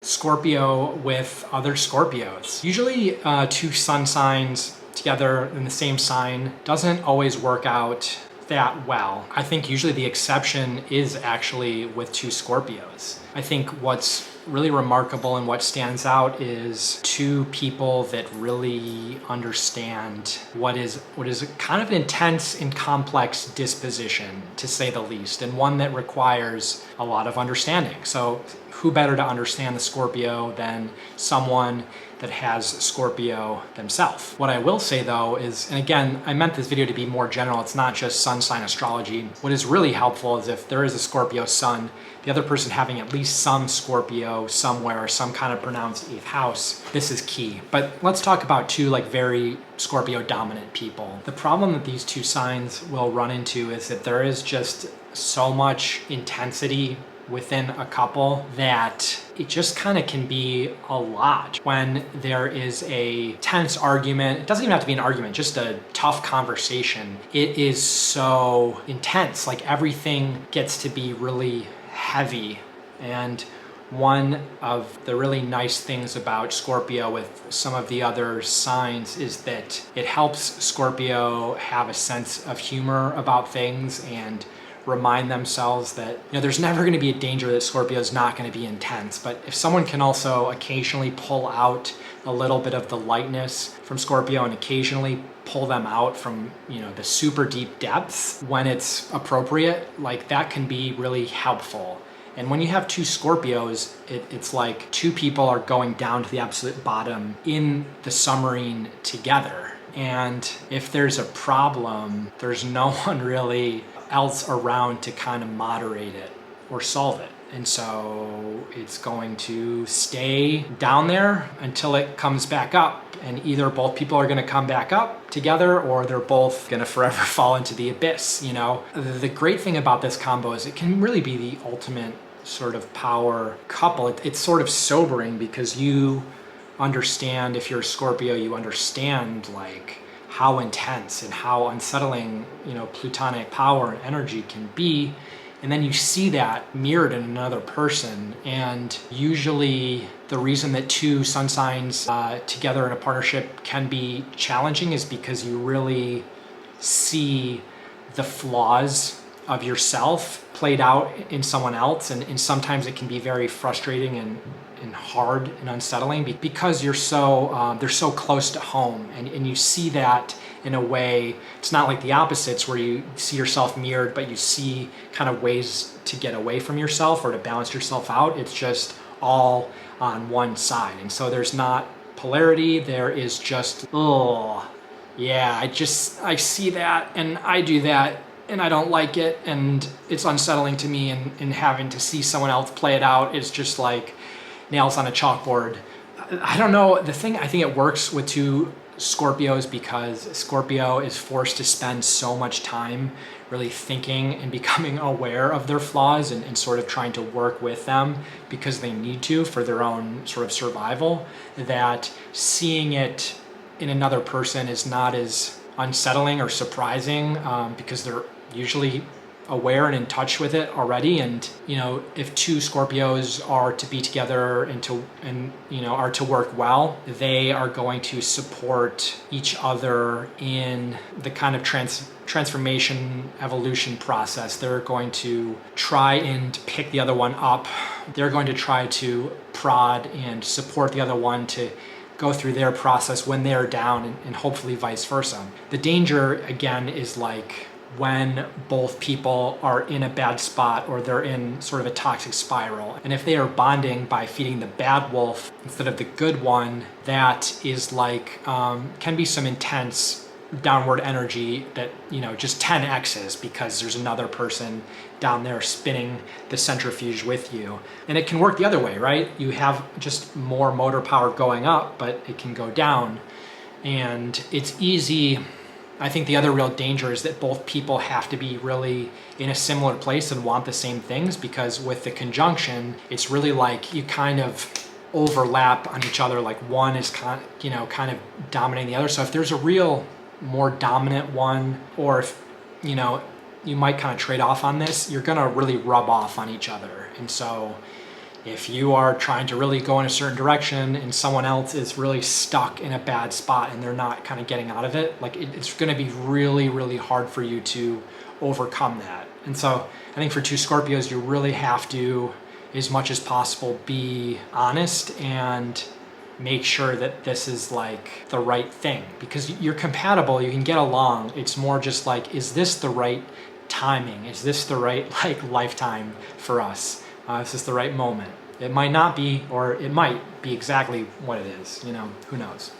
Scorpio with other Scorpios. Usually two sun signs together in the same sign doesn't always work out that well. I think usually the exception is actually with two Scorpios. I think what's really remarkable and what stands out is two people that really understand what is kind of an intense and complex disposition, to say the least, and one that requires a lot of understanding. So who better to understand the Scorpio than someone that has Scorpio themselves? What I will say though is, and again, I meant this video to be more general, it's not just sun sign astrology. What is really helpful is if there is a Scorpio sun, the other person having at least some Scorpio somewhere, some kind of pronounced 8th house. This is key. But let's talk about two very Scorpio dominant people. The problem that these two signs will run into is that there is just so much intensity within a couple that it just kind of can be a lot when there is a tense argument. It doesn't even have to be an argument, just a tough conversation. It is so intense, everything gets to be really heavy. And one of the really nice things about Scorpio with some of the other signs is that it helps Scorpio have a sense of humor about things and remind themselves that there's never going to be a danger that Scorpio is not going to be intense. But if someone can also occasionally pull out a little bit of the lightness from Scorpio and occasionally pull them out from the super deep depths when it's appropriate, that can be really helpful. And when you have two Scorpios, it's like two people are going down to the absolute bottom in the submarine together. And if there's a problem, there's no one really else around to kind of moderate it or solve it. And so it's going to stay down there until it comes back up. And either both people are going to come back up together or they're both going to forever fall into the abyss. The great thing about this combo is it can really be the ultimate sort of power couple. It's sort of sobering because you understand, if you're a Scorpio, you understand how intense and how unsettling, plutonic power and energy can be. And then you see that mirrored in another person. And usually the reason that two sun signs together in a partnership can be challenging is because you really see the flaws of yourself played out in someone else. And sometimes it can be very frustrating and hard and unsettling because you're they're so close to home, and you see that in a way. It's not like the opposites where you see yourself mirrored, but you see kind of ways to get away from yourself or to balance yourself out. It's just all on one side, and so there's not polarity. There is just, oh yeah, I see that and I do that and I don't like it, and it's unsettling to me, and having to see someone else play it out is just like nails on a chalkboard. I don't know. The thing, I think it works with two Scorpios because Scorpio is forced to spend so much time really thinking and becoming aware of their flaws and sort of trying to work with them because they need to for their own sort of survival, that seeing it in another person is not as unsettling or surprising because they're usually aware and in touch with it already. And if two Scorpios are to be together and are to work well, they are going to support each other in the kind of transformation evolution process. They're going to try and pick the other one up. They're going to try to prod and support the other one to go through their process when they're down, and hopefully vice versa. The danger again is when both people are in a bad spot or they're in sort of a toxic spiral. And if they are bonding by feeding the bad wolf instead of the good one, that is can be some intense downward energy that, just 10x's because there's another person down there spinning the centrifuge with you. And it can work the other way, right? You have just more motor power going up, but it can go down. And it's easy. I think the other real danger is that both people have to be really in a similar place and want the same things, because with the conjunction, it's really you kind of overlap on each other. One is kind of dominating the other. So if there's a real more dominant one, or if, you might kind of trade off on this, you're going to really rub off on each other. And so If you are trying to really go in a certain direction and someone else is really stuck in a bad spot and they're not kind of getting out of it, like it's going to be really, really hard for you to overcome that. And so I think for two Scorpios, you really have to, as much as possible, be honest and make sure that this is like the right thing, because you're compatible, you can get along. It's more just like, is this the right timing? Is this the right like lifetime for us? Is this the right moment? It might not be, or it might be exactly what it is, you know, who knows?